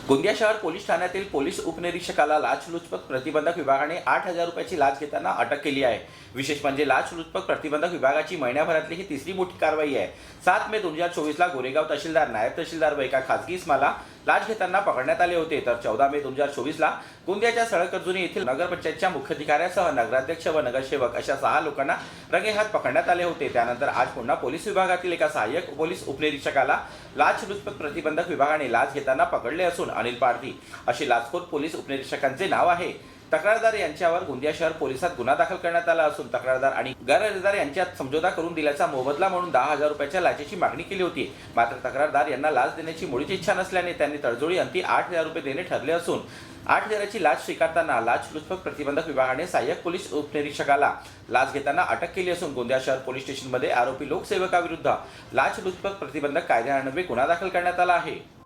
गोंदिया शहर पोलीस ठाण्यातील पोलीस उपनिरीक्षकाला लाचलुचपत प्रतिबंधक विभागाने 8,000 रुपयाची लाच घेताना अटक केली आहे। विशेष म्हणजे लाचलुचपत प्रतिबंधक विभागाची महिन्याभरातली ही तिसरी मोठी कारवाई आहे। 7 मे 2024 ला गोरेगाव तहसीलदार, नायब तहसीलदार व एका खासगी इस्माला लाच घेताना पकडण्यात आले होते। तर 14 मे 2024 ला गोंदियाच्या सळकर्जुनी येथील नगरपंचायतच्या मुख्याधिकाऱ्यासह नगराध्यक्ष व नगरसेवक अशा 6 लोकांना रंगेहात पकडण्यात आले होते। त्यानंतर आज पुन्हा पोलीस विभागातील एका सहाय्यक पोलीस उपनिरीक्षकाला लाचलुचपत प्रतिबंधक विभागाने लाच घेताना पकडले असून अनिल पारधी असे लाचखोर पोलीस उपनिरीक्षकांचे नाव आहे। तक्रारदार यांच्यावर गोंदिया शहर पोलिसात गुन्हा दाखल करण्यात आला असून तक्रारदार आणि गैरहजरदार यांच्यात समझोता करून दिल्याचा मोबदला म्हणून 10,000 रुपयाच्या लाचेची मागणी केली होती। मात्र तक्रारदार यांना लाच देण्याची मुळीच इच्छा नसल्याने त्यांनी तडजोडी अंती 8,000 रुपये देणे ठरले असून 8,000ची लाच स्वीकारताना लाचलुचपत प्रतिबंधक विभागाने सहाय्यक पोलीस उपनिरीक्षकाला लाच घेताना अटक केली असून गोंदिया शहर पोलीस स्टेशनमध्ये आरोपी लोकसेवकाविरुद्ध लाचलुचपत प्रतिबंधक कायद्यान्वये गुन्हा दाखल करण्यात आला आहे।